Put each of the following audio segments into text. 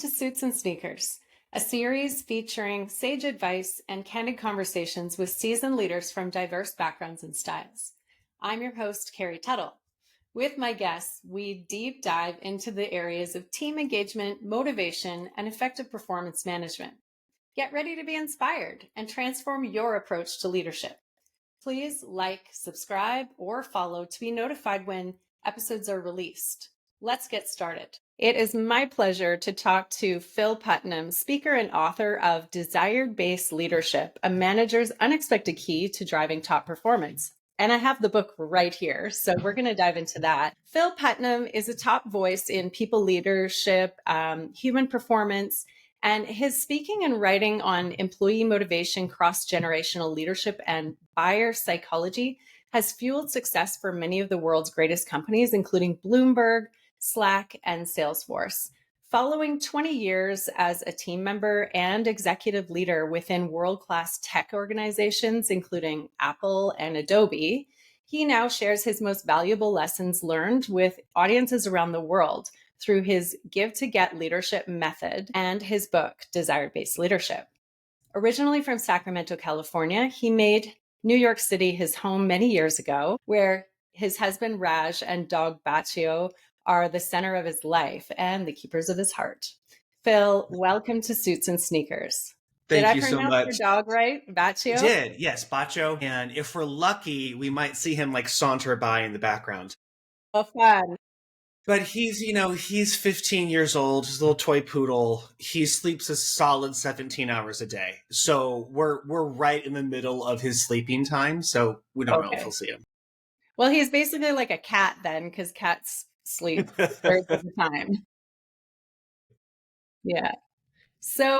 to Suits and Sneakers, a series featuring sage advice and candid conversations with seasoned leaders from diverse backgrounds and styles. I'm your host, Carrie Tuttle. With my guests, we deep dive into the areas of team engagement, motivation, and effective performance management. Get ready to be inspired and transform your approach to leadership. Please like, subscribe, or follow to be notified when episodes are released. Let's get started. It is my pleasure to talk to Phil Putnam, speaker and author of Desire-Based Leadership, a manager's unexpected key to driving top performance. And I have the book right here, so we're going to dive into that. Phil Putnam is a top voice in people leadership, human performance, and his speaking and writing on employee motivation, cross-generational leadership, and buyer psychology has fueled success for many of the world's greatest companies, including Bloomberg, Slack, and Salesforce. Following 20 years as a team member and executive leader within world-class tech organizations, including Apple and Adobe, he now shares his most valuable lessons learned with audiences around the world through his Give to Get leadership method and his book, Desire-Based Leadership. Originally from Sacramento, California, he made New York City his home many years ago, where his husband Raj and dog Baccio are the center of his life and the keepers of his heart. Phil, welcome to Suits and Sneakers. Thank you so pronounce much. your dog right? You Baccio? did, yes, Bacho. And if we're lucky, we might see him like saunter by in the background. Oh, fun. But he's 15 years old. He's a little toy poodle. He sleeps a solid 17 hours a day. So we're right in the middle of his sleeping time. So we don't know if we'll see him. Well, he's basically like a cat then, because cats sleep thirds of the time. Yeah. So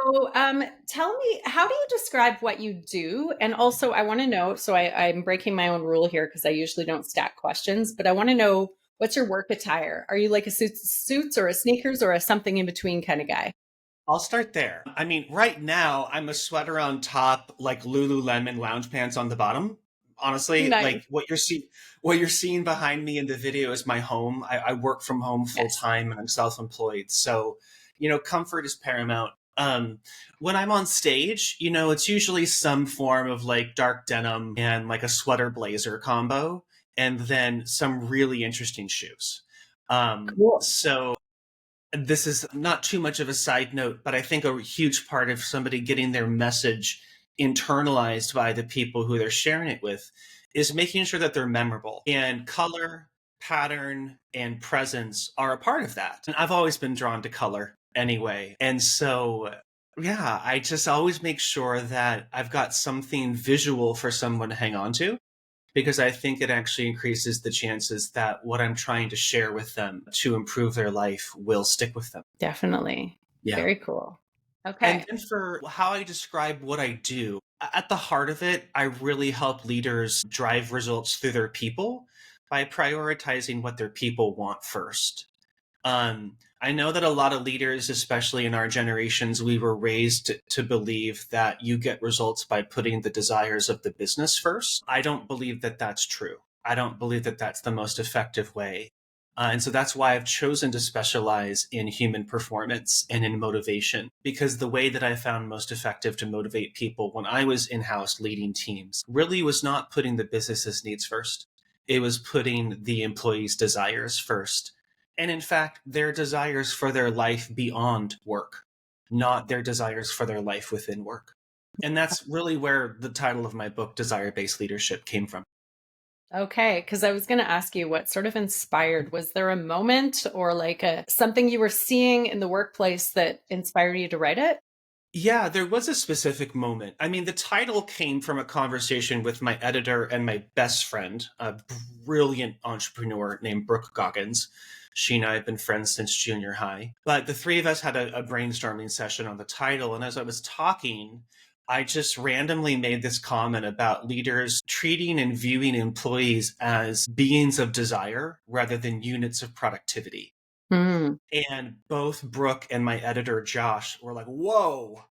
tell me, how do you describe what you do? And also, I want to know, so I'm breaking my own rule here because I usually don't stack questions, but I want to know, what's your work attire? Are you like a suits or a sneakers or a something in between kind of guy? I'll start there. I mean, right now, I'm a sweater on top, like Lululemon lounge pants on the bottom. Honestly, Nice. like what you're seeing behind me in the video is my home. I work from home full Yes. time and I'm self-employed. So, comfort is paramount. When I'm on stage, it's usually some form of like dark denim and like a sweater blazer combo, and then some really interesting shoes. Cool. So this is not too much of a side note, but I think a huge part of somebody getting their message internalized by the people who they're sharing it with is making sure that they're memorable. And color, pattern, and presence are a part of that. And I've always been drawn to color anyway. And so, yeah, I just always make sure that I've got something visual for someone to hang on to, because I think it actually increases the chances that what I'm trying to share with them to improve their life will stick with them. Definitely. Yeah. Very cool. Okay. And then for how I describe what I do, at the heart of it, I really help leaders drive results through their people by prioritizing what their people want first. I know that a lot of leaders, especially in our generations, we were raised to believe that you get results by putting the desires of the business first. I don't believe that that's true. I don't believe that that's the most effective way. And so that's why I've chosen to specialize in human performance and in motivation, because the way that I found most effective to motivate people when I was in-house leading teams really was not putting the business's needs first. It was putting the employees' desires first. And in fact, their desires for their life beyond work, not their desires for their life within work. And that's really where the title of my book, Desire-Based Leadership, came from. Okay, because I was going to ask you what sort of inspired, was there a moment or like something you were seeing in the workplace that inspired you to write it? Yeah, there was a specific moment. I mean, the title came from a conversation with my editor and my best friend, a brilliant entrepreneur named Brooke Goggins. She and I have been friends since junior high. But the three of us had a brainstorming session on the title. And as I was talking, I just randomly made this comment about leaders treating and viewing employees as beings of desire rather than units of productivity. And both Brooke and my editor, Josh, were like, whoa,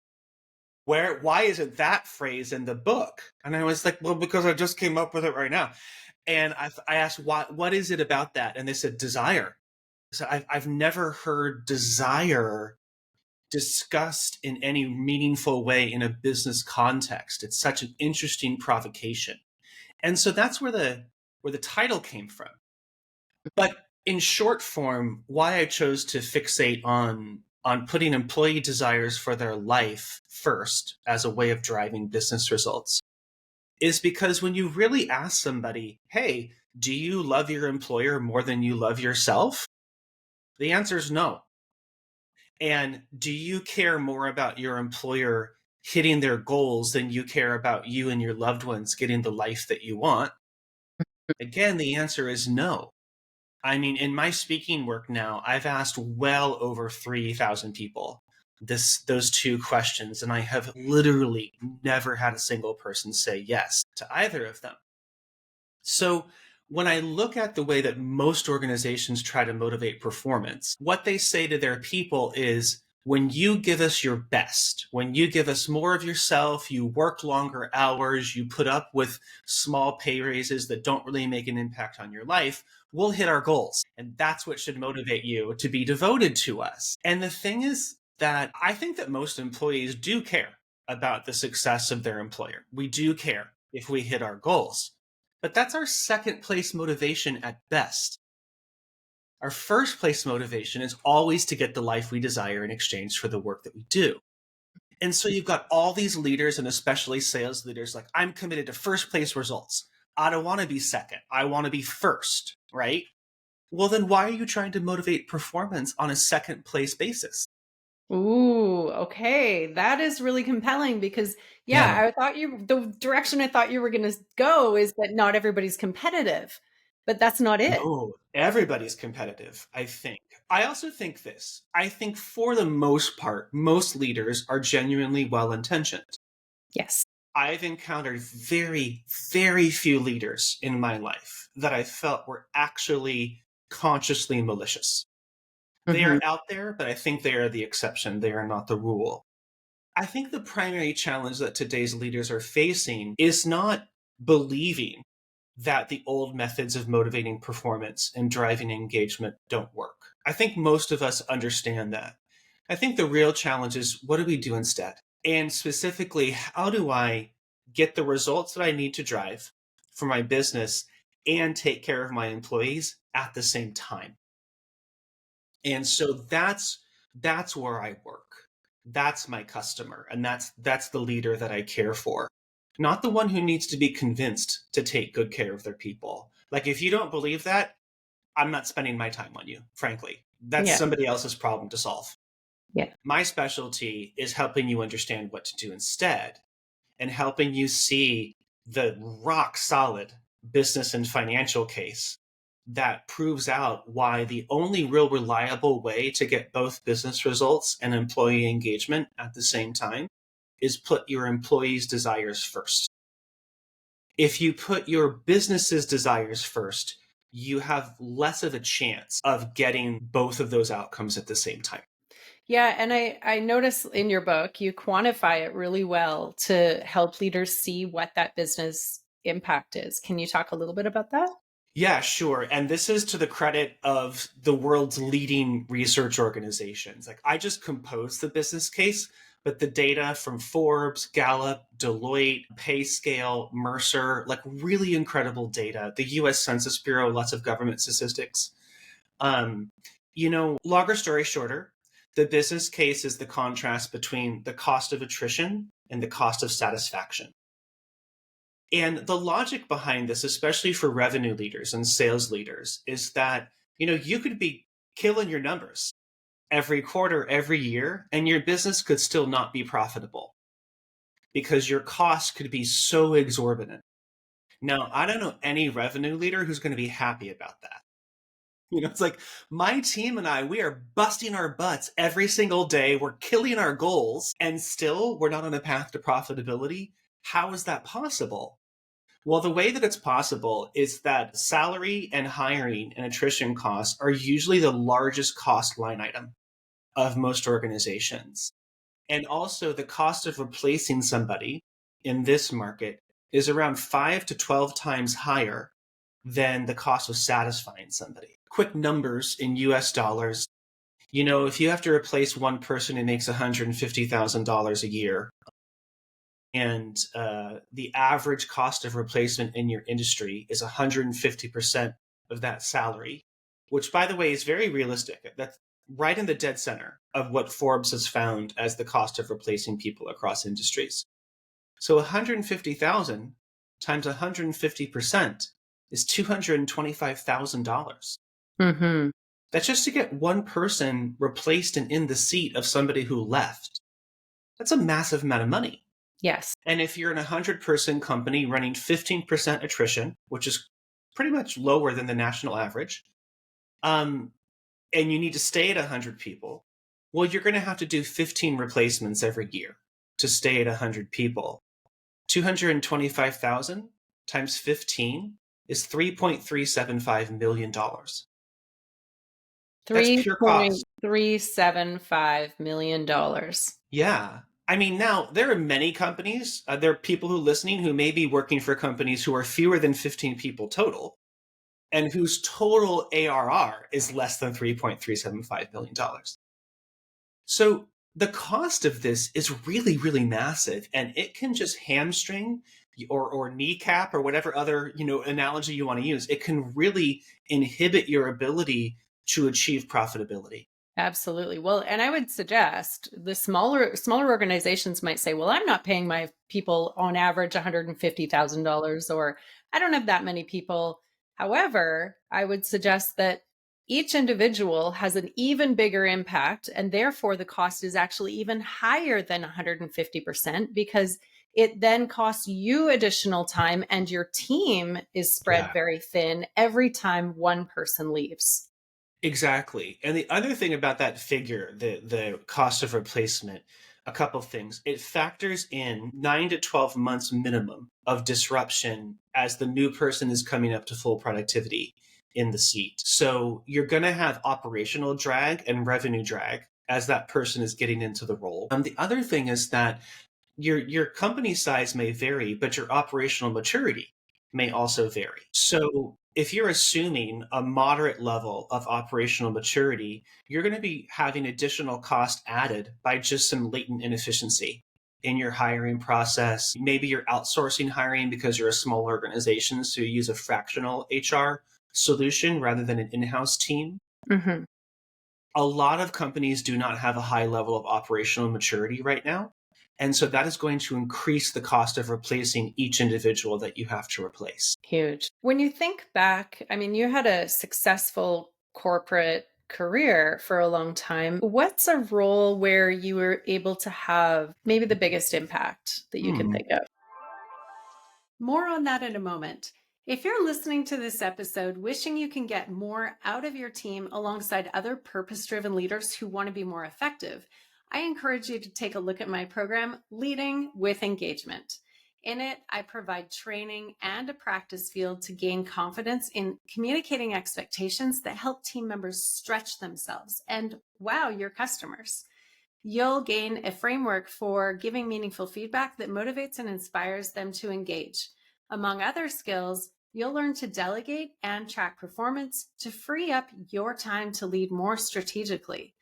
why isn't that phrase in the book? And I was like, well, because I just came up with it right now. And I asked, what is it about that? And they said, desire. So I've never heard desire discussed in any meaningful way in a business context. It's such an interesting provocation. And so that's where the title came from. But in short form, why I chose to fixate on putting employee desires for their life first as a way of driving business results is because when you really ask somebody, hey, do you love your employer more than you love yourself? The answer is no. And do you care more about your employer hitting their goals than you care about you and your loved ones getting the life that you want? Again, the answer is no. I mean, in my speaking work now, I've asked well over 3,000 people those two questions, and I have literally never had a single person say yes to either of them. So when I look at the way that most organizations try to motivate performance, what they say to their people is, when you give us your best, when you give us more of yourself, you work longer hours, you put up with small pay raises that don't really make an impact on your life, we'll hit our goals. And that's what should motivate you to be devoted to us. And the thing is that I think that most employees do care about the success of their employer. We do care if we hit our goals. But that's our second place motivation at best. Our first place motivation is always to get the life we desire in exchange for the work that we do. And so you've got all these leaders, and especially sales leaders, like, I'm committed to first place results. I don't want to be second. I want to be first, right? Well, then why are you trying to motivate performance on a second place basis? Ooh, okay. That is really compelling because, I thought the direction I thought you were going to go is that not everybody's competitive, but that's not it. No, everybody's competitive, I think. I also think this. I think for the most part, most leaders are genuinely well-intentioned. Yes. I've encountered very, very few leaders in my life that I felt were actually consciously malicious. They are out there, but I think they are the exception. They are not the rule. I think the primary challenge that today's leaders are facing is not believing that the old methods of motivating performance and driving engagement don't work. I think most of us understand that. I think the real challenge is, what do we do instead? And specifically, how do I get the results that I need to drive for my business and take care of my employees at the same time? And so that's where I work. That's my customer, and that's the leader that I care for. Not the one who needs to be convinced to take good care of their people. Like, if you don't believe that, I'm not spending my time on you, frankly. That's somebody else's problem to solve. Yeah. My specialty is helping you understand what to do instead and helping you see the rock solid business and financial case that proves out why the only real reliable way to get both business results and employee engagement at the same time is put your employees' desires first. If you put your business's desires first, you have less of a chance of getting both of those outcomes at the same time. Yeah. And I notice in your book, you quantify it really well to help leaders see what that business impact is. Can you talk a little bit about that? Yeah, sure. And this is to the credit of the world's leading research organizations. Like, I just composed the business case, but the data from Forbes, Gallup, Deloitte, PayScale, Mercer, like, really incredible data. The US Census Bureau, lots of government statistics. Longer story shorter, the business case is the contrast between the cost of attrition and the cost of satisfaction. And the logic behind this, especially for revenue leaders and sales leaders, is that, you could be killing your numbers every quarter, every year, and your business could still not be profitable because your costs could be so exorbitant. Now, I don't know any revenue leader who's going to be happy about that. It's like, my team and I, we are busting our butts every single day. We're killing our goals, and still we're not on a path to profitability. How is that possible? Well, the way that it's possible is that salary and hiring and attrition costs are usually the largest cost line item of most organizations. And also, the cost of replacing somebody in this market is around 5 to 12 times higher than the cost of satisfying somebody. Quick numbers in US dollars. If you have to replace one person who makes $150,000 a year, and the average cost of replacement in your industry is 150% of that salary, which, by the way, is very realistic. That's right in the dead center of what Forbes has found as the cost of replacing people across industries. So 150,000 times 150% is $225,000. Mm-hmm. That's just to get one person replaced and in the seat of somebody who left. That's a massive amount of money. Yes. And if you're in a 100-person company running 15% attrition, which is pretty much lower than the national average, and you need to stay at 100 people, well, you're going to have to do 15 replacements every year to stay at 100 people. 225,000 times 15 is $3.375 million. That's pure cost. $3.375 million. Yeah. I mean, now there are many companies, there are people who are listening who may be working for companies who are fewer than 15 people total and whose total ARR is less than $3.375 million. So the cost of this is really, really massive, and it can just hamstring or kneecap or whatever other, analogy you want to use. It can really inhibit your ability to achieve profitability. Absolutely. Well, and I would suggest the smaller organizations might say, well, I'm not paying my people on average $150,000, or I don't have that many people. However, I would suggest that each individual has an even bigger impact, and therefore the cost is actually even higher than 150%, because it then costs you additional time and your team is spread very thin every time one person leaves. Exactly. And the other thing about that figure, the cost of replacement, a couple of things. It factors in 9 to 12 months minimum of disruption as the new person is coming up to full productivity in the seat. So you're going to have operational drag and revenue drag as that person is getting into the role. The other thing is that your company size may vary, but your operational maturity may also vary. So if you're assuming a moderate level of operational maturity, you're going to be having additional cost added by just some latent inefficiency in your hiring process. Maybe you're outsourcing hiring because you're a small organization, so you use a fractional HR solution rather than an in-house team. Mm-hmm. A lot of companies do not have a high level of operational maturity right now. And so that is going to increase the cost of replacing each individual that you have to replace. Huge. When you think back, I mean, you had a successful corporate career for a long time. What's a role where you were able to have maybe the biggest impact that you can think of? More on that in a moment. If you're listening to this episode wishing you can get more out of your team alongside other purpose-driven leaders who want to be more effective, I encourage you to take a look at my program, Leading with Engagement. In it, I provide training and a practice field to gain confidence in communicating expectations that help team members stretch themselves and wow your customers. You'll gain a framework for giving meaningful feedback that motivates and inspires them to engage. Among other skills, you'll learn to delegate and track performance to free up your time to lead more strategically.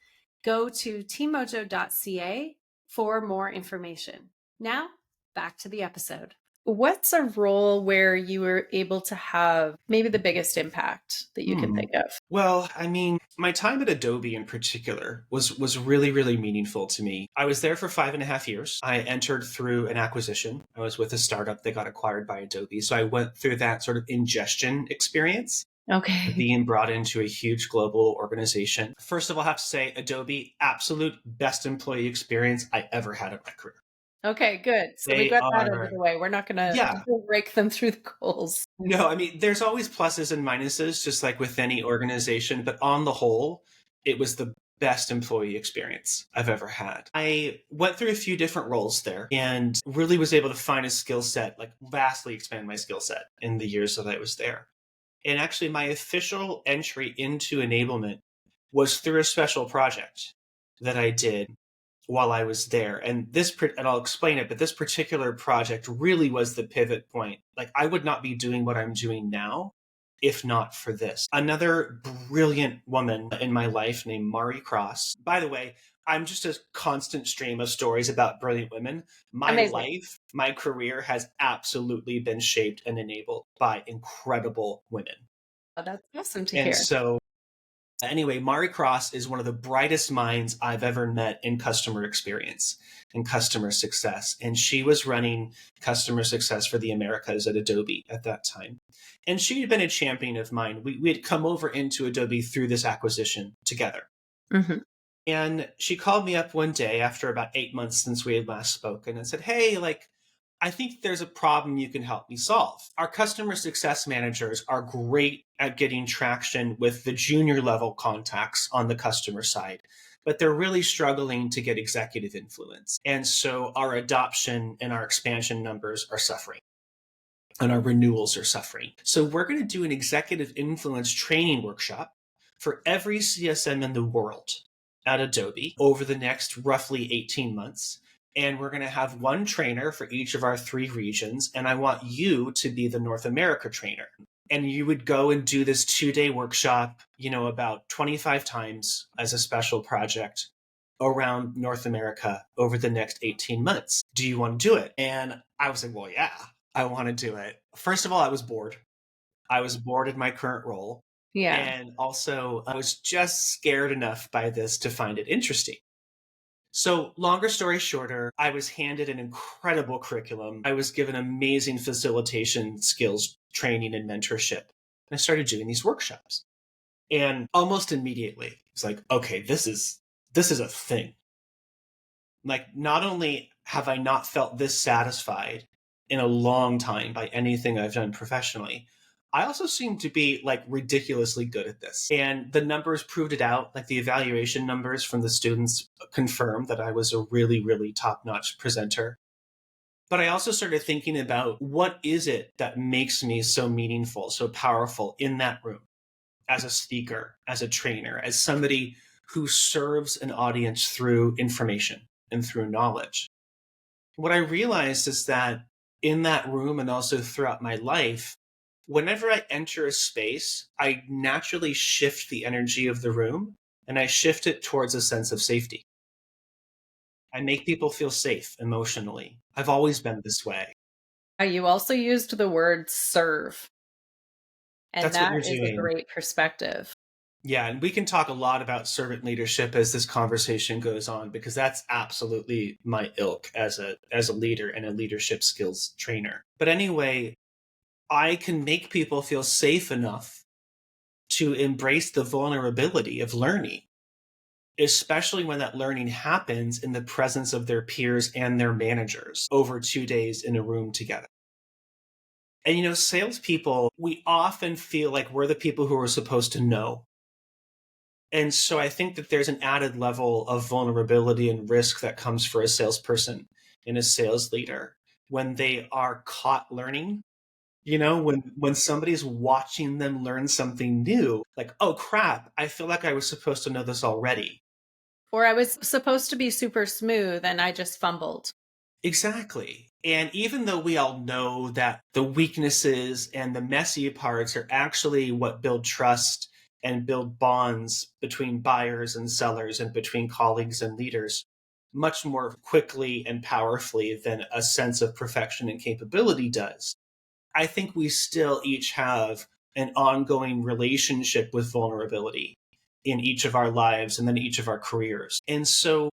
Go to teammojo.ca for more information. Now, back to the episode. What's a role where you were able to have maybe the biggest impact that you can think of? Well, I mean, my time at Adobe in particular was really, really meaningful to me. I was there for 5.5 years. I entered through an acquisition. I was with a startup that got acquired by Adobe. So I went through that sort of ingestion experience. Okay. Being brought into a huge global organization. First of all, I have to say, Adobe, absolute best employee experience I ever had in my career. Okay, good. So we got that out of the way. We're not going to rake them through the coals. No, I mean, there's always pluses and minuses, just like with any organization. But on the whole, it was the best employee experience I've ever had. I went through a few different roles there and really was able to find a skill set, like vastly expand my skill set in the years that I was there. And actually, my official entry into enablement was through a special project that I did while I was there. And I'll explain it, but this particular project really was the pivot point. Like, I would not be doing what I'm doing now if not for this. Another brilliant woman in my life named Mari Cross. By the way, I'm just a constant stream of stories about brilliant women. My Amazing. life, my career has absolutely been shaped and enabled by incredible women. Oh, that's awesome to And hear. so anyway, Mari Cross is one of the brightest minds I've ever met in customer experience and customer success. And she was running customer success for the Americas at Adobe at that time. And she had been a champion of mine. We had come over into Adobe through this acquisition together. Mm-hmm. And she called me up one day after about 8 months since we had last spoken and said, hey, I think there's a problem you can help me solve. Our customer success managers are great at getting traction with the junior level contacts on the customer side, but they're really struggling to get executive influence. And so our adoption and our expansion numbers are suffering, and our renewals are suffering. So we're going to do an executive influence training workshop for every CSM in the world at Adobe over the next roughly 18 months. And we're going to have one trainer for each of our 3 regions. And I want you to be the North America trainer. And you would go and do this 2-day workshop, about 25 times as a special project around North America over the next 18 months. Do you want to do it? And I was like, well, yeah, I want to do it. First of all, I was bored. I was bored in my current role. Yeah. And also, I was just scared enough by this to find it interesting. So, longer story shorter, I was handed an incredible curriculum. I was given amazing facilitation skills, training, and mentorship. And I started doing these workshops. And almost immediately, it's like, okay, this is a thing. Not only have I not felt this satisfied in a long time by anything I've done professionally, I also seem to be ridiculously good at this. And the numbers proved it out. The evaluation numbers from the students confirmed that I was a really, really top-notch presenter. But I also started thinking about what is it that makes me so meaningful, so powerful in that room as a speaker, as a trainer, as somebody who serves an audience through information and through knowledge. What I realized is that in that room and also throughout my life, whenever I enter a space, I naturally shift the energy of the room and I shift it towards a sense of safety. I make people feel safe emotionally. I've always been this way. You also used the word serve. And That's what that you're is a doing. great perspective. Yeah, and we can talk a lot about servant leadership as this conversation goes on, because that's absolutely my ilk as a leader and a leadership skills trainer. But anyway, I can make people feel safe enough to embrace the vulnerability of learning, especially when that learning happens in the presence of their peers and their managers over 2 days in a room together. And salespeople, we often feel like we're the people who are supposed to know. And so I think that there's an added level of vulnerability and risk that comes for a salesperson and a sales leader when they are caught learning. When somebody's watching them learn something new, oh crap, I feel like I was supposed to know this already. Or I was supposed to be super smooth and I just fumbled. Exactly. And even though we all know that the weaknesses and the messy parts are actually what build trust and build bonds between buyers and sellers and between colleagues and leaders much more quickly and powerfully than a sense of perfection and capability does, I think we still each have an ongoing relationship with vulnerability in each of our lives and then each of our careers. And so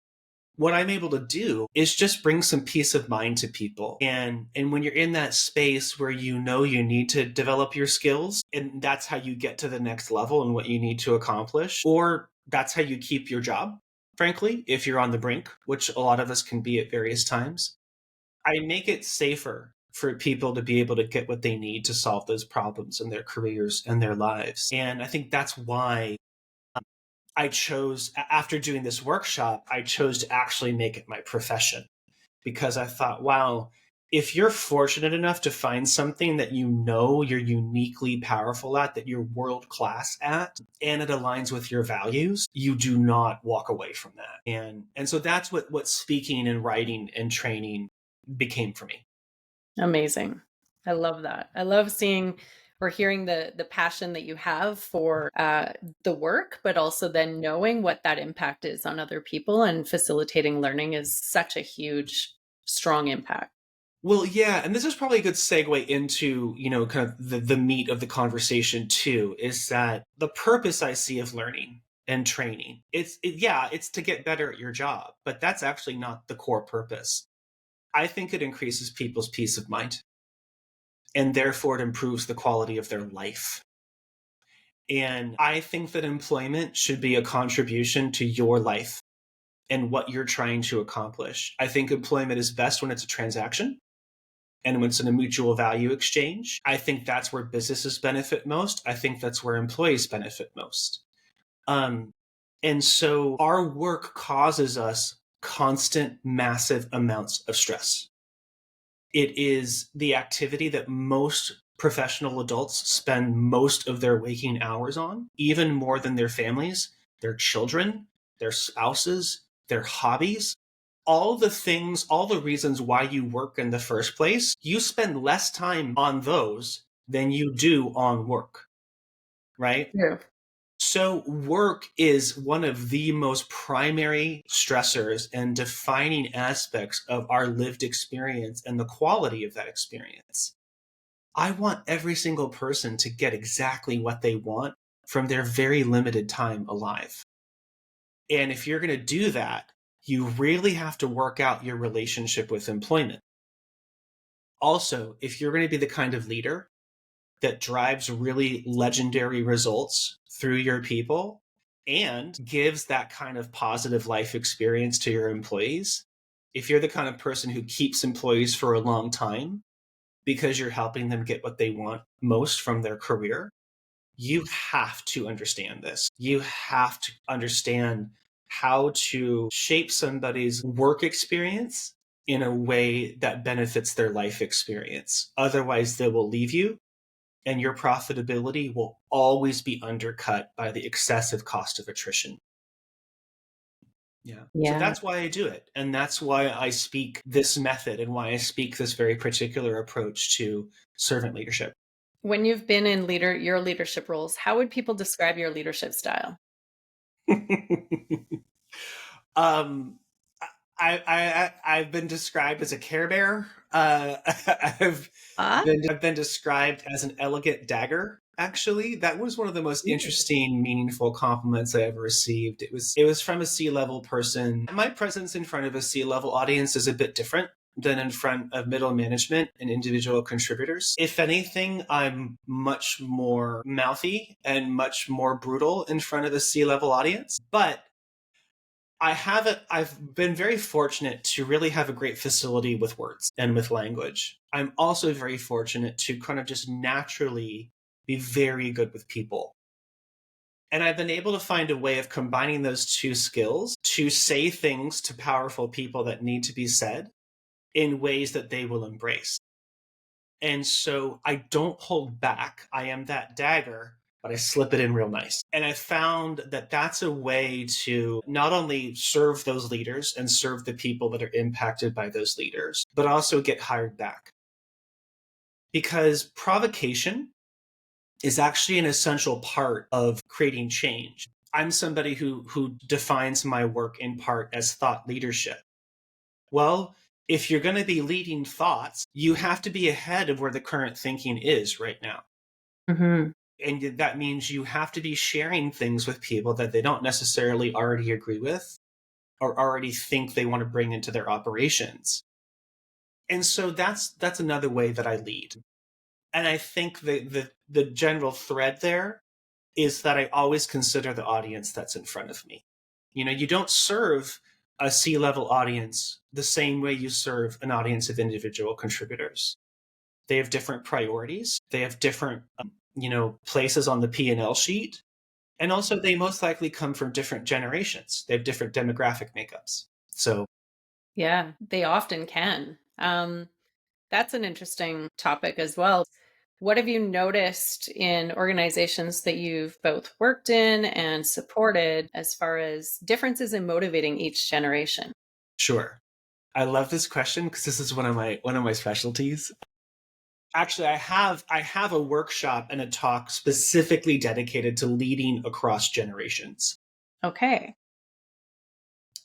what I'm able to do is just bring some peace of mind to people. And when you're in that space where you need to develop your skills, and that's how you get to the next level and what you need to accomplish, or that's how you keep your job, frankly, if you're on the brink, which a lot of us can be at various times, I make it safer for people to be able to get what they need to solve those problems in their careers and their lives. And I think that's why I chose, after doing this workshop, I chose to actually make it my profession, because I thought, wow, if you're fortunate enough to find something that you're uniquely powerful at, that you're world class at, and it aligns with your values, you do not walk away from that. And so that's what speaking and writing and training became for me. Amazing. I love that. I love seeing or hearing the passion that you have for the work, but also then knowing what that impact is on other people and facilitating learning is such a huge, strong impact. Well, yeah, and this is probably a good segue into, kind of the meat of the conversation too, is that the purpose I see of learning and training, it's to get better at your job, but that's actually not the core purpose. I think it increases people's peace of mind, and therefore it improves the quality of their life. And I think that employment should be a contribution to your life and what you're trying to accomplish. I think employment is best when it's a transaction and when it's in a mutual value exchange. I think that's where businesses benefit most. I think that's where employees benefit most. Um, and so our work causes us constant, massive amounts of stress. It is the activity that most professional adults spend most of their waking hours on, even more than their families, their children, their spouses, their hobbies. All the things, all the reasons why you work in the first place, you spend less time on those than you do on work, right? Yeah. So, work is one of the most primary stressors and defining aspects of our lived experience and the quality of that experience. I want every single person to get exactly what they want from their very limited time alive. And if you're going to do that, you really have to work out your relationship with employment. Also, if you're going to be the kind of leader that drives really legendary results through your people and gives that kind of positive life experience to your employees, if you're the kind of person who keeps employees for a long time because you're helping them get what they want most from their career, you have to understand this. You have to understand how to shape somebody's work experience in a way that benefits their life experience. Otherwise, they will leave you and your profitability will always be undercut by the excessive cost of attrition. Yeah. So Yeah. that's why I do it. And that's why I speak this method and why I speak this very particular approach to servant leadership. When you've been in your leadership roles, how would people describe your leadership style? um, I've been described as a Care Bear. I've Ah, I've been described as an elegant dagger. Actually, that was one of the most ooh. interesting, meaningful compliments I ever received. It was from a C-level person. My presence in front of a C-level audience is a bit different than in front of middle management and individual contributors. If anything, I'm much more mouthy and much more brutal in front of a C-level audience. But I've been very fortunate to really have a great facility with words and with language. I'm also very fortunate to kind of just naturally be very good with people. And I've been able to find a way of combining those two skills to say things to powerful people that need to be said in ways that they will embrace. And so I don't hold back. I am that dagger, but I slip it in real nice. And I found that that's a way to not only serve those leaders and serve the people that are impacted by those leaders, but also get hired back. Because provocation is actually an essential part of creating change. I'm somebody who defines my work in part as thought leadership. Well, if you're going to be leading thoughts, you have to be ahead of where the current thinking is right now. Mm-hmm. And that means you have to be sharing things with people that they don't necessarily already agree with or already think they want to bring into their operations. And so that's another way that I lead. And I think the general thread there is that I always consider the audience that's in front of me. You don't serve a C-level audience the same way you serve an audience of individual contributors. They have different priorities. They have different, places on the P&L sheet. And also they most likely come from different generations. They have different demographic makeups. So Yeah, they often can. That's an interesting topic as well. What have you noticed in organizations that you've both worked in and supported as far as differences in motivating each generation? sure. I love this question because this is one of my specialties. Actually, I have a workshop and a talk specifically dedicated to leading across generations. Okay.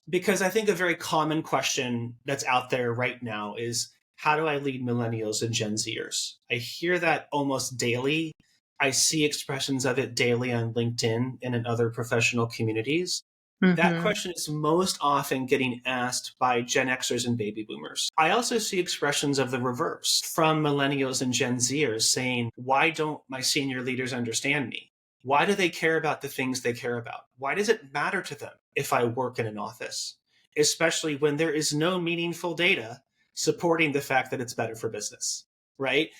Because I think a very common question that's out there right now is, how do I lead millennials and Gen Zers? I hear that almost daily. I see expressions of it daily on LinkedIn and in other professional communities. That Mm-hmm. question is most often getting asked by Gen Xers and baby boomers. I also see expressions of the reverse from millennials and Gen Zers saying, why don't my senior leaders understand me? Why do they care about the things they care about? Why does it matter to them if I work in an office? Especially when there is no meaningful data supporting the fact that it's better for business, right?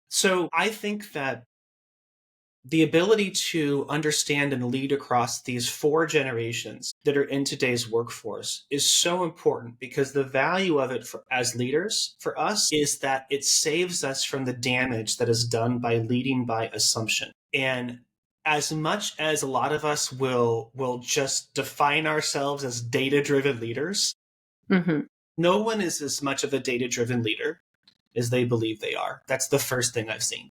So I think that the ability to understand and lead across these four generations that are in today's workforce is so important, because the value of it as leaders for us is that it saves us from the damage that is done by leading by assumption. And as much as a lot of us will just define ourselves as data-driven leaders, Mm-hmm. no one is as much of a data-driven leader as they believe they are. That's the first thing I've seen.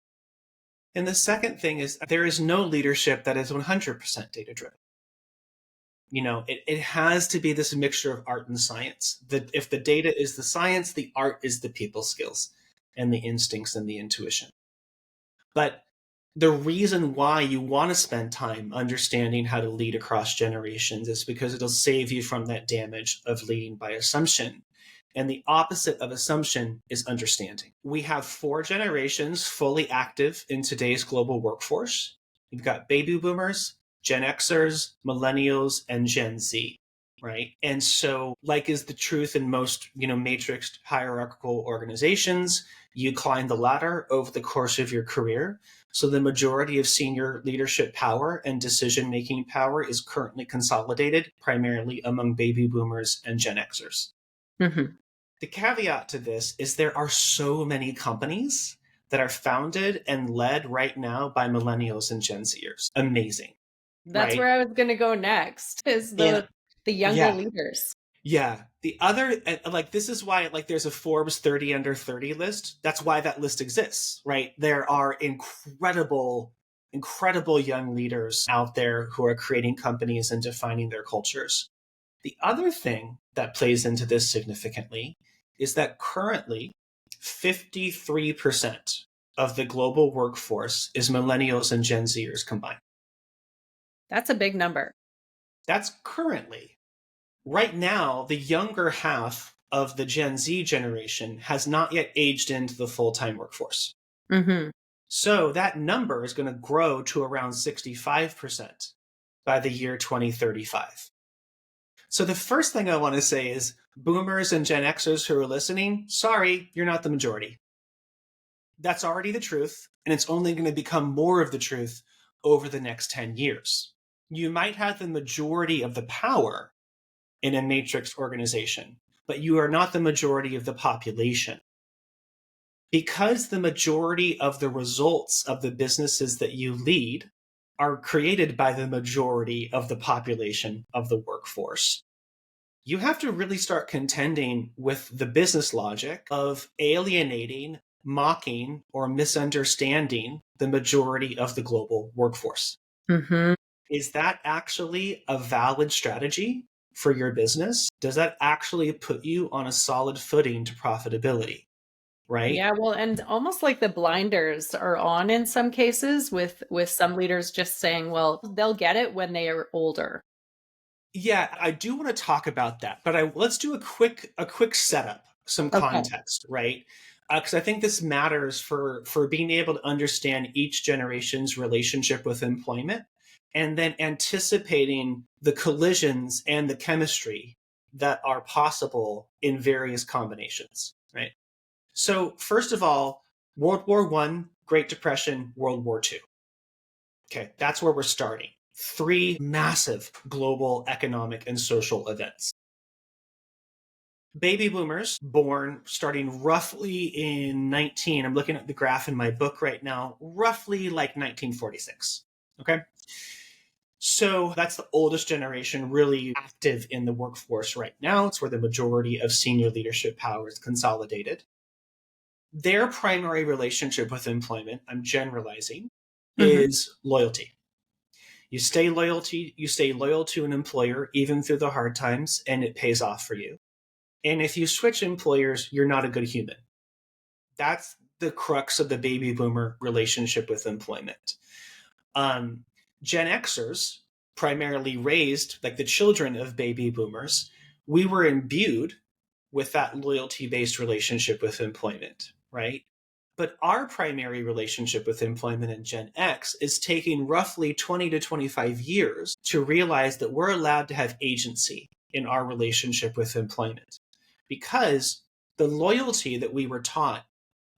And the second thing is, there is no leadership that is 100% data driven. It has to be this mixture of art and science. That if the data is the science, the art is the people skills and the instincts and the intuition. But the reason why you want to spend time understanding how to lead across generations is because it'll save you from that damage of leading by assumption. And the opposite of assumption is understanding. We have four generations fully active in today's global workforce. You've got baby boomers, Gen Xers, millennials, and Gen Z, right? And so, like is the truth in most, matrixed hierarchical organizations, you climb the ladder over the course of your career. So the majority of senior leadership power and decision-making power is currently consolidated primarily among baby boomers and Gen Xers. Mm-hmm. The caveat to this is there are so many companies that are founded and led right now by millennials and Gen Zers. Amazing, That's right? where I was going to go next, is And the younger yeah, leaders. yeah. The other, like, this is why, like, there's a Forbes 30 under 30 list. That's why that list exists, right? There are incredible, incredible young leaders out there who are creating companies and defining their cultures. The other thing that plays into this significantly is that currently 53% of the global workforce is millennials and Gen Zers combined. That's a big number. That's currently. Right now, the younger half of the Gen Z generation has not yet aged into the full-time workforce. Mm-hmm. So that number is going to grow to around 65% by the year 2035. So the first thing I want to say is, boomers and Gen Xers who are listening, sorry, you're not the majority. That's already the truth, and it's only going to become more of the truth over the next 10 years. You might have the majority of the power in a matrix organization, but you are not the majority of the population. Because the majority of the results of the businesses that you lead are created by the majority of the population of the workforce, you have to really start contending with the business logic of alienating, mocking, or misunderstanding the majority of the global workforce. Mm-hmm. Is that actually a valid strategy for your business? Does that actually put you on a solid footing to profitability? Right? Yeah, well, and almost like the blinders are on in some cases, with some leaders just saying, well, they'll get it when they are older. Yeah, I do want to talk about that, but let's do a quick setup, some Okay. context, right? Because I think this matters for being able to understand each generation's relationship with employment, and then anticipating the collisions and the chemistry that are possible in various combinations, right? So first of all, World War One, Great Depression, World War Two. Okay, that's where we're starting. Three massive global economic and social events. Baby boomers born starting roughly in I'm looking at the graph in my book right now, roughly like 1946. Okay. So that's the oldest generation really active in the workforce right now. It's where the majority of senior leadership power is consolidated. their primary relationship with employment, I'm generalizing, Mm-hmm. is loyalty. You stay loyal to an employer even through the hard times, and it pays off for you. And if you switch employers, you're not a good human. That's the crux of the baby boomer relationship with employment. Gen Xers, primarily raised like the children of baby boomers, we were imbued with that loyalty-based relationship with employment, right? But our primary relationship with employment in Gen X is taking roughly 20 to 25 years to realize that we're allowed to have agency in our relationship with employment. Because the loyalty that we were taught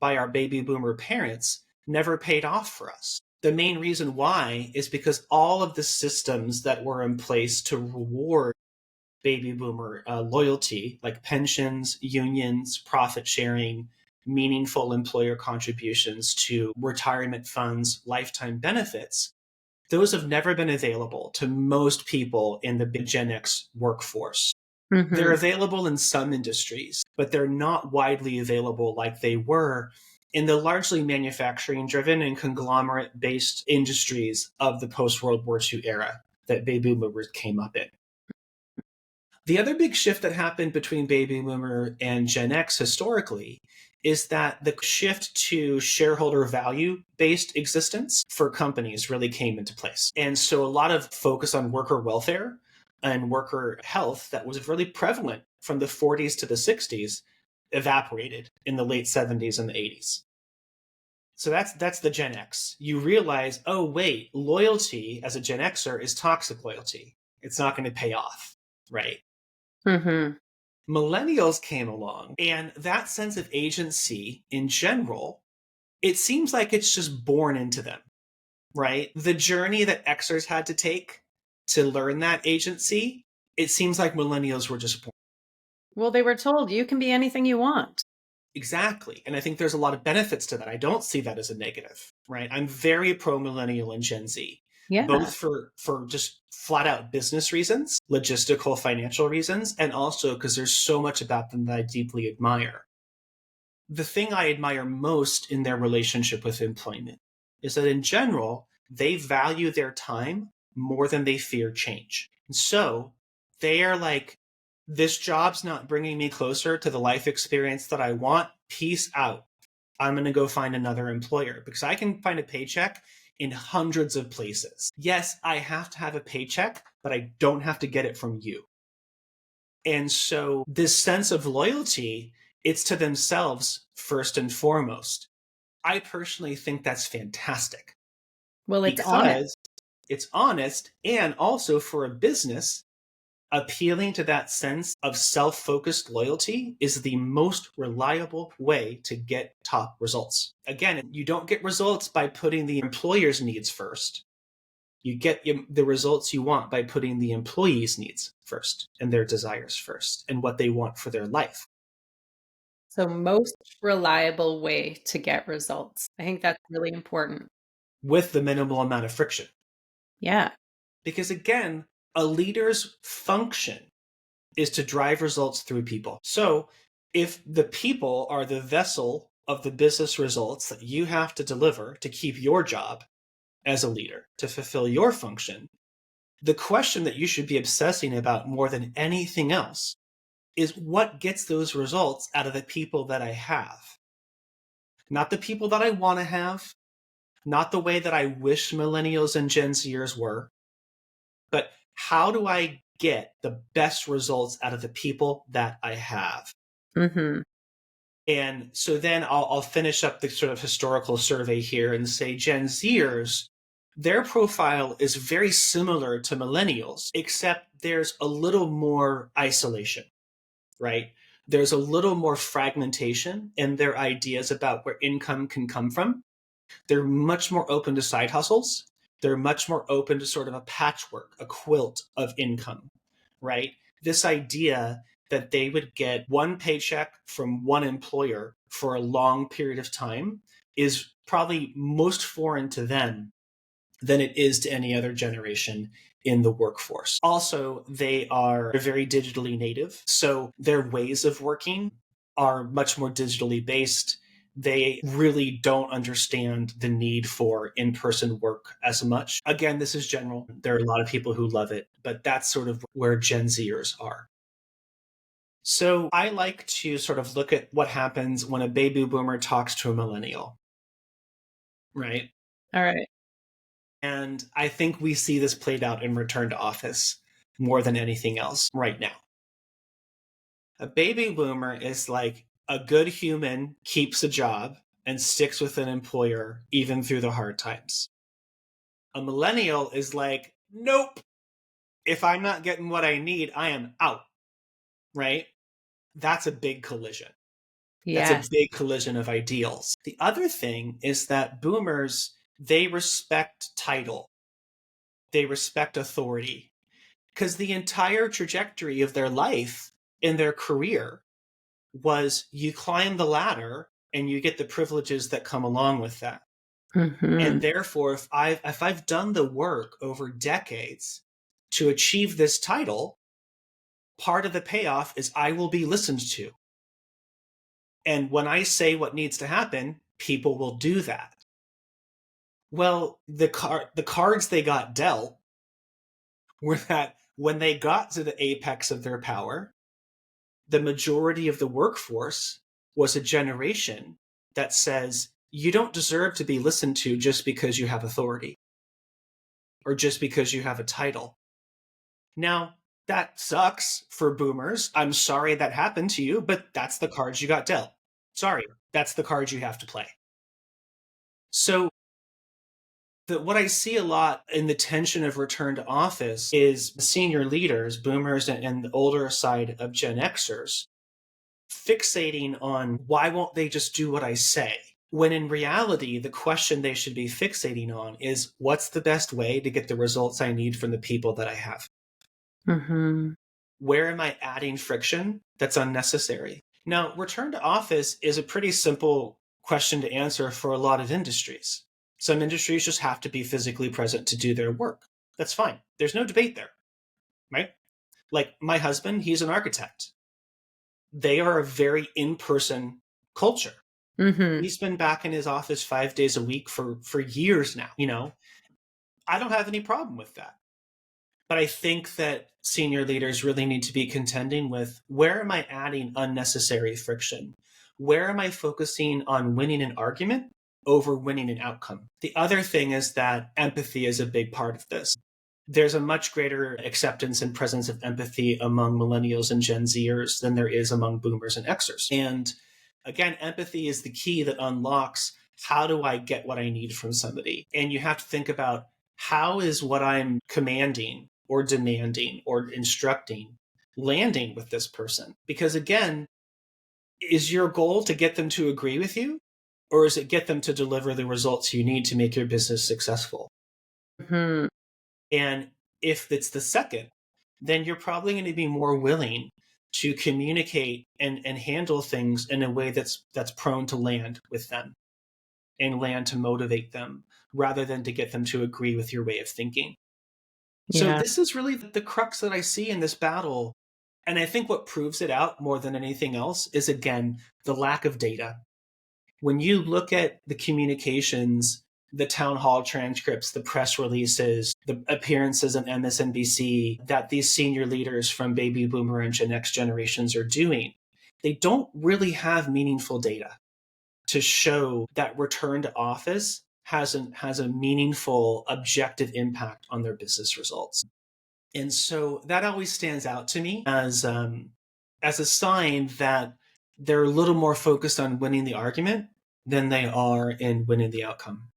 by our baby boomer parents never paid off for us. The main reason why is because all of the systems that were in place to reward baby boomer loyalty, like pensions, unions, profit sharing, meaningful employer contributions to retirement funds, lifetime benefits, those have never been available to most people in the Gen X workforce. Mm-hmm. They're available in some industries, but they're not widely available like they were in the largely manufacturing driven and conglomerate based industries of the post World War II era that baby boomers came up in. The other big shift that happened between baby boomer and Gen X historically is that the shift to shareholder value based existence for companies really came into place. And so a lot of focus on worker welfare and worker health that was really prevalent from the 40s to the 60s evaporated in the late 70s and the 80s. So that's the Gen X. You realize, oh wait, loyalty as a Gen Xer is toxic loyalty. It's not going to pay off, right? Mm-hmm. Millennials came along, and that sense of agency in general, it seems like it's just born into them, right? The journey that Xers had to take to learn that agency, it seems like millennials were just born. Well, they were told you can be anything you want. Exactly. And I think there's a lot of benefits to that. I don't see that as a negative, right? I'm very pro millennial and Gen Z. Yeah. Both for just flat out business reasons, logistical, financial reasons, and also because there's so much about them that I deeply admire. The thing I admire most in their relationship with employment is that in general, they value their time more than they fear change. And so they are like, this job's not bringing me closer to the life experience that I want. Peace out. I'm going to go find another employer because I can find a paycheck in hundreds of places. Yes, I have to have a paycheck, but I don't have to get it from you. And so this sense of loyalty, it's to themselves first and foremost. I personally think that's fantastic. Well, it's because honest. It's honest, and also for a business, appealing to that sense of self-focused loyalty is the most reliable way to get top results. Again, you don't get results by putting the employer's needs first. You get the results you want by putting the employee's needs first and their desires first and what they want for their life. So most reliable way to get results. I think that's really important. With the minimal amount of friction. Yeah. Because again, a leader's function is to drive results through people. So if the people are the vessel of the business results that you have to deliver to keep your job as a leader, to fulfill your function, the question that you should be obsessing about more than anything else is what gets those results out of the people that I have. Not the people that I want to have, not the way that I wish millennials and Gen Zers were, but how do I get the best results out of the people that I have? Mm-hmm. And so then I'll finish up the sort of historical survey here and say Gen Zers, their profile is very similar to millennials, except there's a little more isolation, right? There's a little more fragmentation in their ideas about where income can come from. They're much more open to side hustles. They're much more open to sort of a patchwork, a quilt of income, right? This idea that they would get one paycheck from one employer for a long period of time is probably most foreign to them than it is to any other generation in the workforce. Also, they are very digitally native, so their ways of working are much more digitally based. They really don't understand the need for in-person work as much. Again, this is general. There are a lot of people who love it, but that's sort of where Gen Zers are. So I like to sort of look at what happens when a baby boomer talks to a millennial, right? All right. And I think we see this played out in Return to Office more than anything else right now. A baby boomer is like a good human keeps a job and sticks with an employer even through the hard times. A millennial is like, nope, if I'm not getting what I need, I am out, right? That's a big collision. That's Yes. a big collision of ideals. The other thing is that boomers, they respect title, they respect authority, because the entire trajectory of their life in their career was you climb the ladder and you get the privileges that come along with that. And therefore, if I've done the work over decades to achieve this title, part of the payoff is I will be listened to. And when I say what needs to happen, people will do that. Well, the cards they got dealt were that when they got to the apex of their power, the majority of the workforce was a generation that says, you don't deserve to be listened to just because you have authority or just because you have a title. Now, that sucks for boomers. I'm sorry that happened to you, but that's the cards you got dealt. Sorry, that's the cards you have to play. So what I see a lot in the tension of Return to Office is senior leaders, boomers and the older side of Gen Xers, fixating on why won't they just do what I say? When in reality, the question they should be fixating on is what's the best way to get the results I need from the people that I have? Where am I adding friction that's unnecessary? Now, Return to Office is a pretty simple question to answer for a lot of industries. Some industries just have to be physically present to do their work. That's fine. There's no debate there, right? Like my husband, he's an architect. They are a very in-person culture. He's been back in his office 5 days a week for years now, you know. I don't have any problem with that. But I think that senior leaders really need to be contending with where am I adding unnecessary friction? Where am I focusing on winning an argument over winning an outcome? The other thing is that empathy is a big part of this. There's a much greater acceptance and presence of empathy among millennials and Gen Zers than there is among boomers and Xers. And again, empathy is the key that unlocks how do I get what I need from somebody? And you have to think about how is what I'm commanding or demanding or instructing landing with this person? Because again, is your goal to get them to agree with you? Or is it get them to deliver the results you need to make your business successful? And if it's the second, then you're probably going to be more willing to communicate and handle things in a way that's prone to land with them and land to motivate them rather than to get them to agree with your way of thinking. So this is really the crux that I see in this battle. And I think what proves it out more than anything else is, again, the lack of data. When you look at the communications, the town hall transcripts, the press releases, the appearances on MSNBC that these senior leaders from baby boomer and Gen X generations are doing, they don't really have meaningful data to show that return to office has a meaningful, objective impact on their business results. And so that always stands out to me as a sign that they're a little more focused on winning the argument than they are in winning the outcome.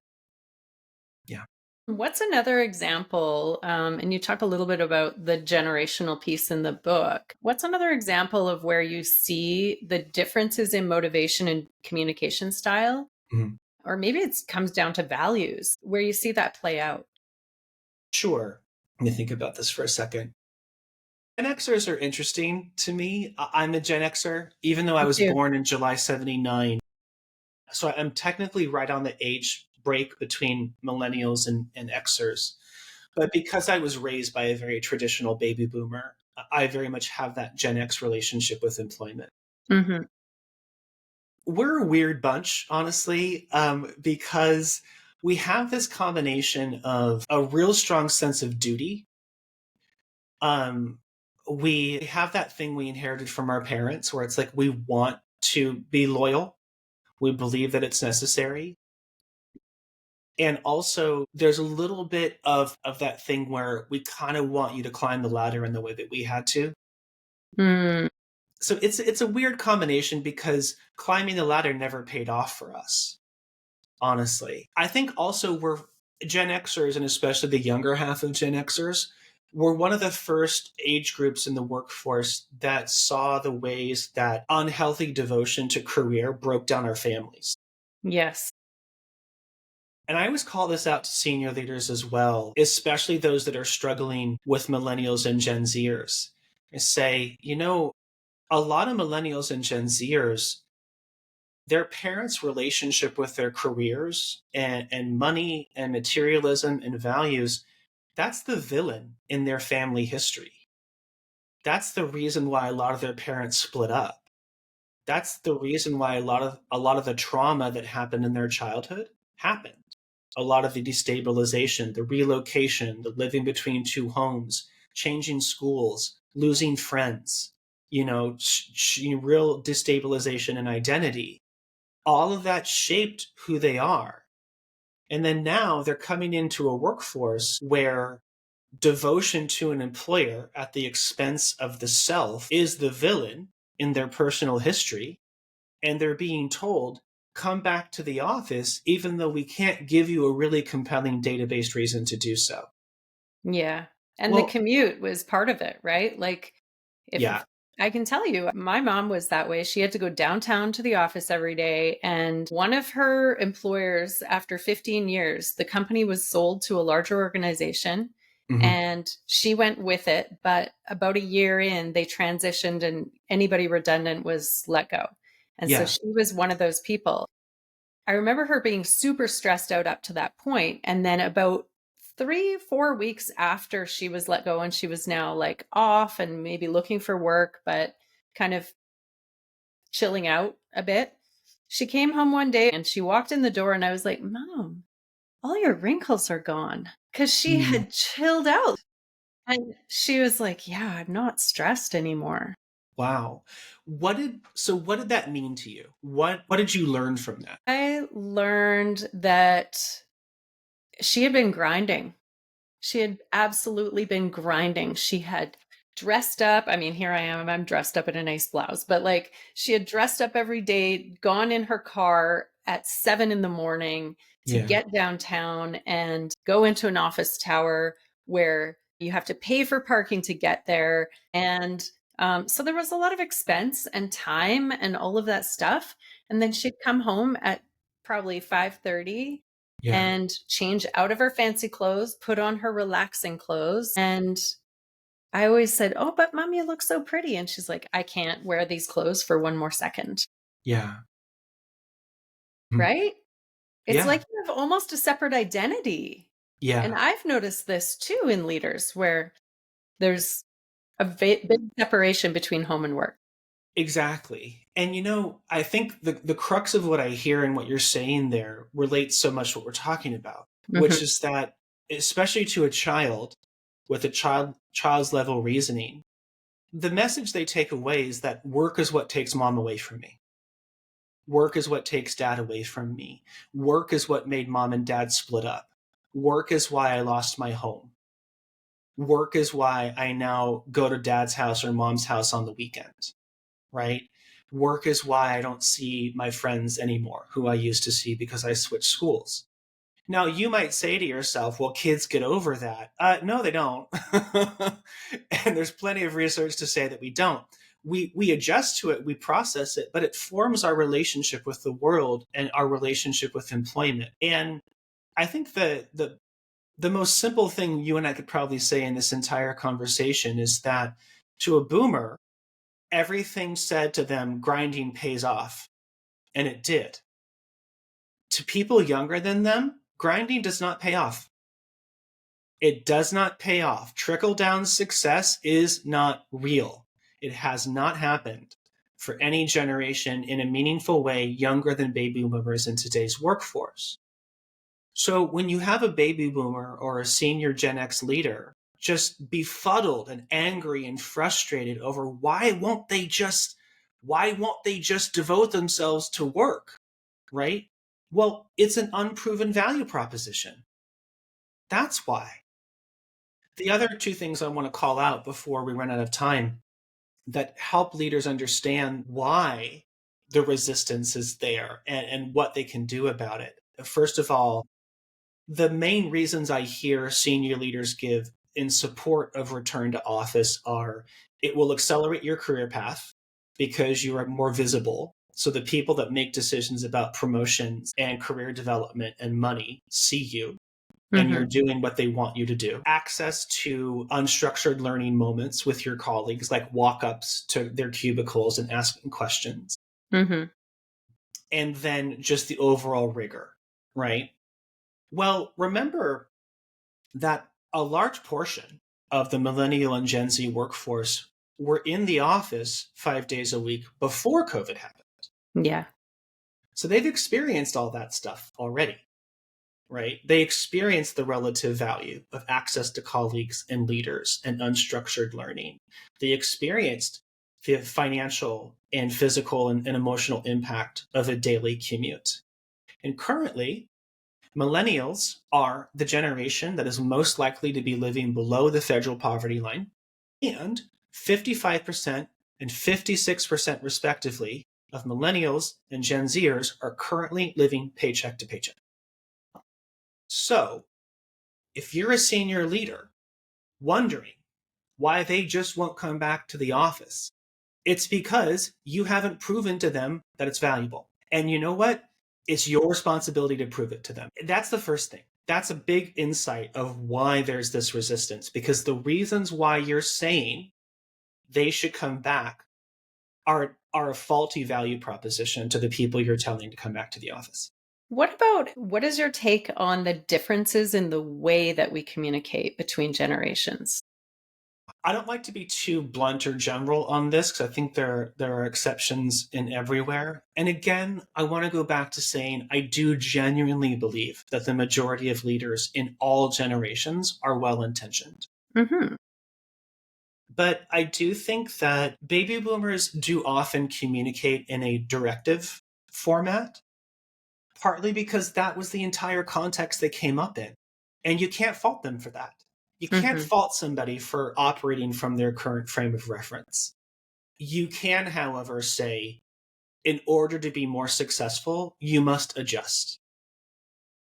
Yeah. What's another example? And you talk a little bit about the generational piece in the book. What's another example of where you see the differences in motivation and communication style? Or maybe it comes down to values, where you see that play out. Sure. Let me think about this for a second. Gen Xers are interesting to me. I'm a Gen Xer, even though I was born in July 79. So I'm technically right on the age break between millennials and Xers. But because I was raised by a very traditional baby boomer, I very much have that Gen X relationship with employment. we're a weird bunch, honestly, because we have this combination of a real strong sense of duty. Um, we have that thing we inherited from our parents where it's like we want to be loyal. We believe that it's necessary. And also, there's a little bit of that thing where we kind of want you to climb the ladder in the way that we had to. Mm, So it's a weird combination because climbing the ladder never paid off for us, honestly. I think also we're Gen Xers, and especially the younger half of Gen Xers, were one of the first age groups in the workforce that saw the ways that unhealthy devotion to career broke down our families. yes. And I always call this out to senior leaders as well, especially those that are struggling with millennials and Gen Zers. I say, a lot of millennials and Gen Zers, their parents' relationship with their careers and money and materialism and values, that's the villain in their family history. That's the reason why a lot of their parents split up. That's the reason why a lot of the trauma that happened in their childhood happened. A lot of the destabilization, the relocation, the living between two homes, changing schools, losing friends, real destabilization and identity. All of that shaped who they are. And then now they're coming into a workforce where devotion to an employer at the expense of the self is the villain in their personal history. And they're being told, come back to the office, even though we can't give you a really compelling database reason to do so. Yeah. And the Well, commute was part of it, right? Like, if yeah, I can tell you, my mom was that way. She had to go downtown to the office every day. And one of her employers, after 15 years, the company was sold to a larger organization hmm, and she went with it. But about a year in, they transitioned and anybody redundant was let go. And so yeah, she was one of those people. I remember her being super stressed out up to that point. And then about 3, 4 weeks after she was let go and she was now like off and maybe looking for work, but kind of chilling out a bit, she came home one day and she walked in the door and I was like, Mom, all your wrinkles are gone. Because she mm, had chilled out. And she was like, Yeah, I'm not stressed anymore. wow. What did that mean to you? What did you learn from that? I learned that she had been grinding. She had absolutely been grinding. She had dressed up. I mean, here I am, I'm dressed up in a nice blouse, but like she had dressed up every day, gone in her car at 7 in the morning to Yeah, get downtown and go into an office tower where you have to pay for parking to get there. And so there was a lot of expense and time and all of that stuff. And then she'd come home at probably 5:30 yeah, and change out of her fancy clothes, put on her relaxing clothes. And I always said, Oh, but mom, you look so pretty. And she's like, I can't wear these clothes for one more second. yeah, mm, Right? It's yeah, like you have almost a separate identity. And yeah. I've noticed this too in leaders where there's a big separation between home and work. Exactly. And I think the crux of what I hear and what you're saying there relates so much to what we're talking about, which Mhm. is that especially to a child with a child's level reasoning, the message they take away is that work is what takes mom away from me. Work is what takes dad away from me. Work is what made mom and dad split up. Work is why I lost my home. Work is why I now go to dad's house or mom's house on the weekend, right? Work is why I don't see my friends anymore, who I used to see because I switched schools. Now, you might say to yourself, well, kids get over that. No, they don't. And there's plenty of research to say that we don't. We adjust to it, we process it, but it forms our relationship with the world and our relationship with employment. And I think the most simple thing you and I could probably say in this entire conversation is that to a boomer, everything said to them, grinding pays off. And it did. To people younger than them, grinding does not pay off. It does not pay off. Trickle down success is not real. It has not happened for any generation in a meaningful way younger than baby boomers in today's workforce. So when you have a baby boomer or a senior Gen X leader just befuddled and angry and frustrated over why won't they just devote themselves to work, right? Well, it's an unproven value proposition. That's why. The other two things I want to call out before we run out of time that help leaders understand why the resistance is there and what they can do about it. First of all, the main reasons I hear senior leaders give in support of return to office are it will accelerate your career path because you are more visible. So the people that make decisions about promotions and career development and money see you and you're doing what they want you to do. Access to unstructured learning moments with your colleagues, like walk-ups to their cubicles and asking questions. And then just the overall rigor, right? Well, remember that a large portion of the millennial and Gen Z workforce were in the office 5 days a week before COVID happened. Yeah. So they've experienced all that stuff already, right? They experienced the relative value of access to colleagues and leaders and unstructured learning. They experienced the financial and physical and emotional impact of a daily commute. And currently, millennials are the generation that is most likely to be living below the federal poverty line, and 55% and 56% respectively of millennials and Gen Zers are currently living paycheck to paycheck. So, if you're a senior leader wondering why they just won't come back to the office, it's because you haven't proven to them that it's valuable. And you know what? It's your responsibility to prove it to them. That's the first thing. That's a big insight of why there's this resistance, because the reasons why you're saying they should come back are a faulty value proposition to the people you're telling to come back to the office. What is your take on the differences in the way that we communicate between generations? I don't like to be too blunt or general on this because I think there are exceptions in everywhere. And again, I want to go back to saying I do genuinely believe that the majority of leaders in all generations are well-intentioned. But I do think that baby boomers do often communicate in a directive format, partly because that was the entire context they came up in. And you can't fault them for that. You can't fault somebody for operating from their current frame of reference. You can, however, say, in order to be more successful, you must adjust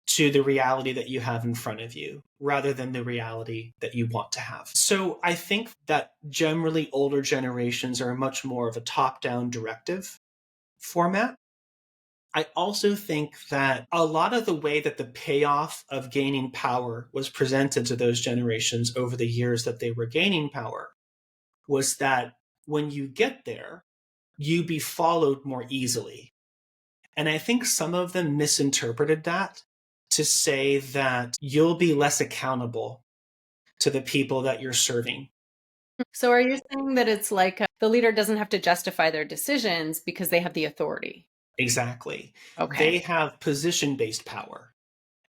to the reality that you have in front of you, rather than the reality that you want to have. So I think that generally older generations are much more of a top-down directive format. I also think that a lot of the way that the payoff of gaining power was presented to those generations over the years that they were gaining power was that when you get there, you be followed more easily. And I think some of them misinterpreted that to say that you'll be less accountable to the people that you're serving. So are you saying that it's like the leader doesn't have to justify their decisions because they have the authority? Exactly. Okay. They have position-based power.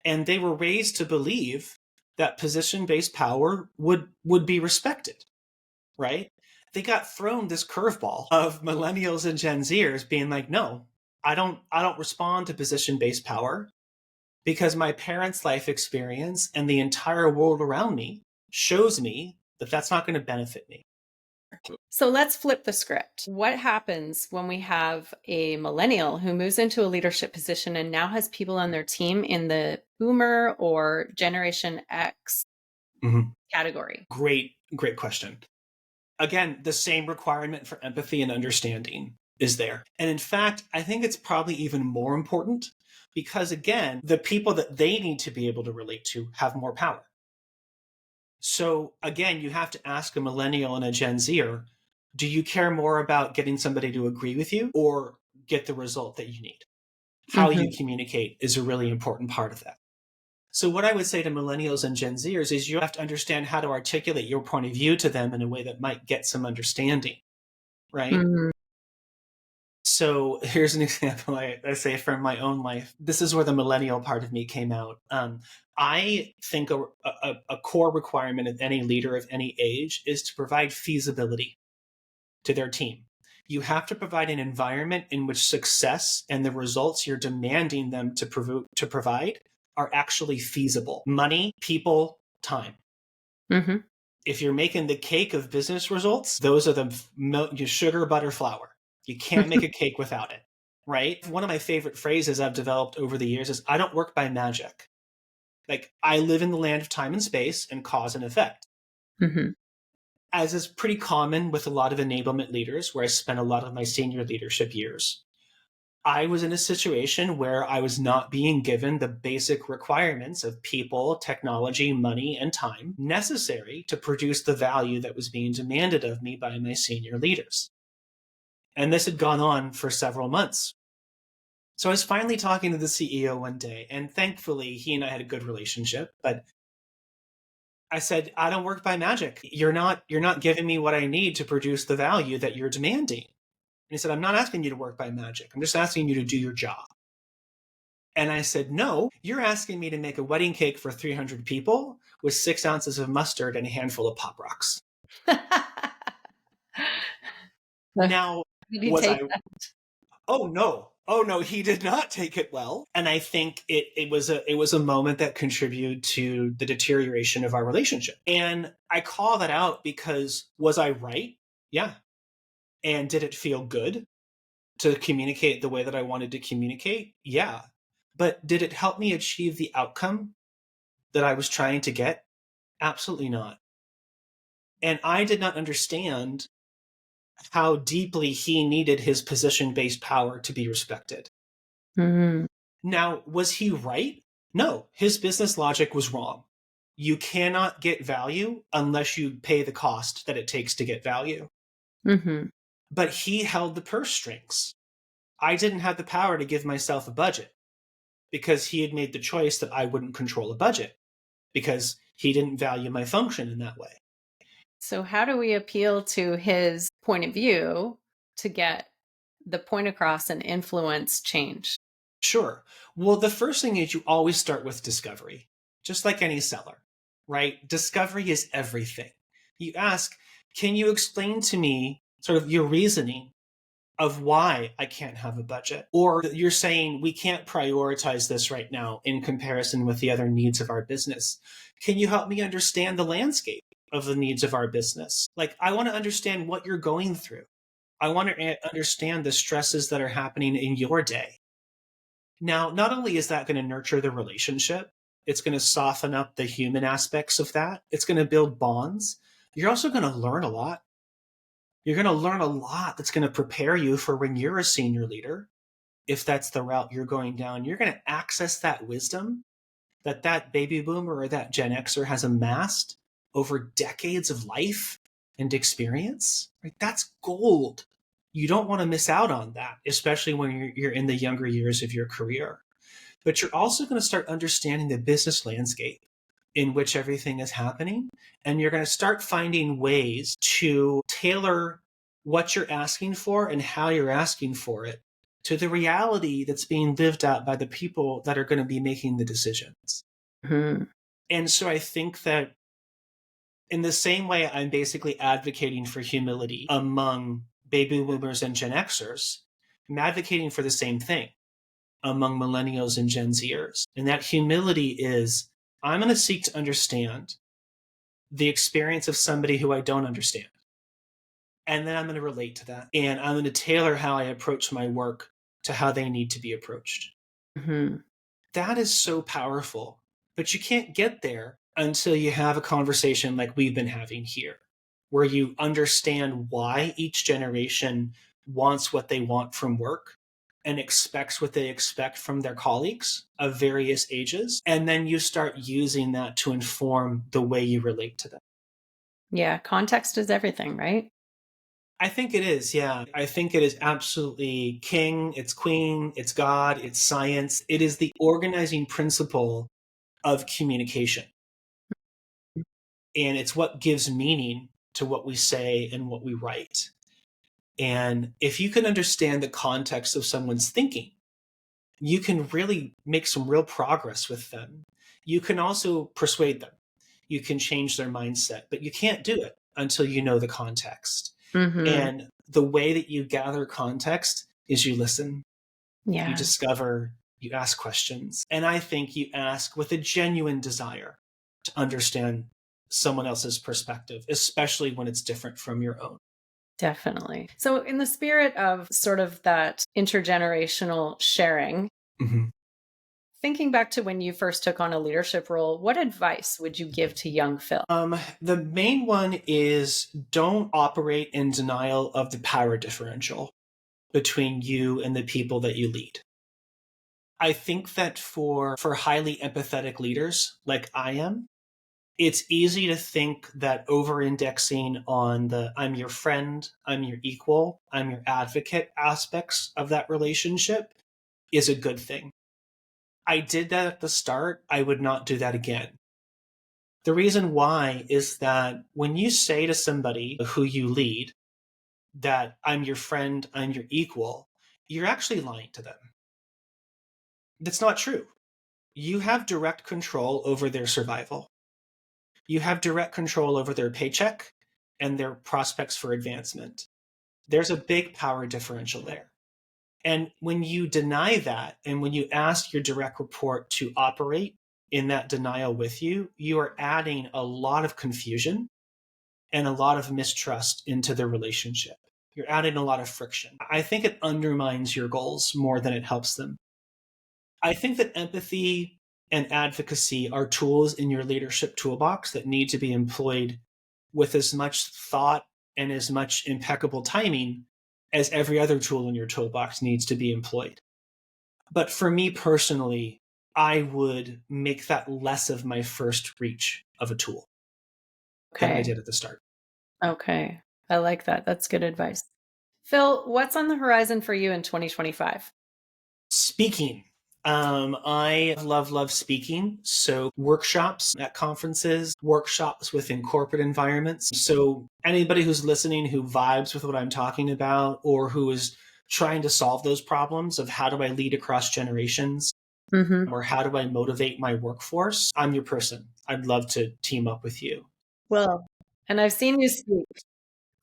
And they were raised to believe that position-based power would be respected, right? They got thrown this curveball of millennials and Gen Zers being like, no, I don't respond to position-based power because my parents' life experience and the entire world around me shows me that that's not going to benefit me. So let's flip the script. What happens when we have a millennial who moves into a leadership position and now has people on their team in the boomer or Generation X category? Great question. Again, the same requirement for empathy and understanding is there. And in fact, I think it's probably even more important because, again, the people that they need to be able to relate to have more power. So again, you have to ask a millennial and a Gen Zer, do you care more about getting somebody to agree with you or get the result that you need? How you communicate is a really important part of that. So what I would say to millennials and Gen Zers is you have to understand how to articulate your point of view to them in a way that might get some understanding, right? So here's an example I say from my own life. This is where the millennial part of me came out. I think a core requirement of any leader of any age is to provide feasibility to their team. You have to provide an environment in which success and the results you're demanding them to provide are actually feasible. Money, people, time. Mm-hmm. If you're making the cake of business results, those are the sugar, butter, flour. You can't make a cake without it, right? One of my favorite phrases I've developed over the years is I don't work by magic. Like, I live in the land of time and space and cause and effect. Mm-hmm. As is pretty common with a lot of enablement leaders, where I spent a lot of my senior leadership years, I was in a situation where I was not being given the basic requirements of people, technology, money, and time necessary to produce the value that was being demanded of me by my senior leaders. And this had gone on for several months. So I was finally talking to the CEO one day, and thankfully he and I had a good relationship, but I said, I don't work by magic. You're not giving me what I need to produce the value that you're demanding. And he said, I'm not asking you to work by magic. I'm just asking you to do your job. And I said, no, you're asking me to make a wedding cake for 300 people with 6 ounces of mustard and a handful of Pop Rocks. Now, Did he was take I? that? Oh no, he did not take it well. And I think it was a moment that contributed to the deterioration of our relationship. And I call that out because, was I right? Yeah. And did it feel good to communicate the way that I wanted to communicate? Yeah. But did it help me achieve the outcome that I was trying to get? Absolutely not. And I did not understand how deeply he needed his position-based power to be respected. Mm-hmm. Now, was he right? No, his business logic was wrong. You cannot get value unless you pay the cost that it takes to get value. Mm-hmm. But he held the purse strings. I didn't have the power to give myself a budget because he had made the choice that I wouldn't control a budget because he didn't value my function in that way. So how do we appeal to his point of view to get the point across and influence change? Sure. Well, the first thing is you always start with discovery, just like any seller, right? Discovery is everything. You ask, can you explain to me sort of your reasoning of why I can't have a budget? Or you're saying we can't prioritize this right now in comparison with the other needs of our business. Can you help me understand the landscape of the needs of our business? Like, I want to understand what you're going through. I want to understand the stresses that are happening in your day. Now, not only is that going to nurture the relationship, it's going to soften up the human aspects of that. It's going to build bonds. You're also going to learn a lot. You're going to learn a lot that's going to prepare you for when you're a senior leader. If that's the route you're going down, you're going to access that wisdom that baby boomer or that Gen Xer has amassed over decades of life and experience. Right? That's gold. You don't want to miss out on that, especially when you're in the younger years of your career. But you're also going to start understanding the business landscape in which everything is happening. And you're going to start finding ways to tailor what you're asking for and how you're asking for it to the reality that's being lived out by the people that are going to be making the decisions. Mm-hmm. And so I think that in the same way I'm basically advocating for humility among baby boomers and Gen Xers, I'm advocating for the same thing among millennials and Gen Zers. And that humility is, I'm going to seek to understand the experience of somebody who I don't understand. And then I'm going to relate to that. And I'm going to tailor how I approach my work to how they need to be approached. Mm-hmm. That is so powerful. But you can't get there until you have a conversation like we've been having here, where you understand why each generation wants what they want from work and expects what they expect from their colleagues of various ages. And then you start using that to inform the way you relate to them. Yeah, context is everything, right? I think it is, yeah. I think it is absolutely king, it's queen, it's God, it's science. It is the organizing principle of communication. And it's what gives meaning to what we say and what we write. And if you can understand the context of someone's thinking, you can really make some real progress with them. You can also persuade them. You can change their mindset, but you can't do it until you know the context. And the way that you gather context is you listen, you discover, you ask questions. And I think you ask with a genuine desire to understand someone else's perspective, especially when it's different from your own. Definitely. So in the spirit of sort of that intergenerational sharing, thinking back to when you first took on a leadership role, what advice would you give to young Phil? The main one is don't operate in denial of the power differential between you and the people that you lead. I think that for highly empathetic leaders like I am, it's easy to think that over-indexing on the I'm your friend, I'm your equal, I'm your advocate aspects of that relationship is a good thing. I did that at the start. I would not do that again. The reason why is that when you say to somebody who you lead that I'm your friend, I'm your equal, you're actually lying to them. That's not true. You have direct control over their survival. You have direct control over their paycheck and their prospects for advancement. There's a big power differential there. And when you deny that, and when you ask your direct report to operate in that denial with you, you are adding a lot of confusion and a lot of mistrust into the relationship. You're adding a lot of friction. I think it undermines your goals more than it helps them. I think that empathy and advocacy are tools in your leadership toolbox that need to be employed with as much thought and as much impeccable timing as every other tool in your toolbox needs to be employed. But for me personally, I would make that less of my first reach of a tool than I did at the start. Okay. I like that. That's good advice. Phil, what's on the horizon for you in 2025? Speaking. I love speaking. So workshops at conferences, workshops within corporate environments. So anybody who's listening who vibes with what I'm talking about or who is trying to solve those problems of how do I lead across generations or how do I motivate my workforce, I'm your person. I'd love to team up with you. Well, and I've seen you speak.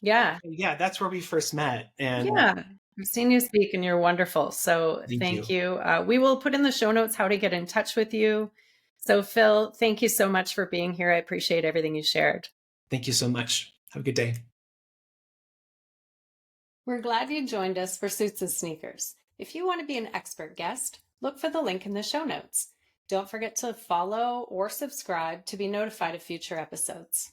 Yeah. Yeah, that's where we first met. And Yeah. I've seen you speak and you're wonderful. So thank you. We will put in the show notes how to get in touch with you. So Phil, thank you so much for being here. I appreciate everything you shared. Thank you so much. Have a good day. We're glad you joined us for Suits and Sneakers. If you want to be an expert guest, look for the link in the show notes. Don't forget to follow or subscribe to be notified of future episodes.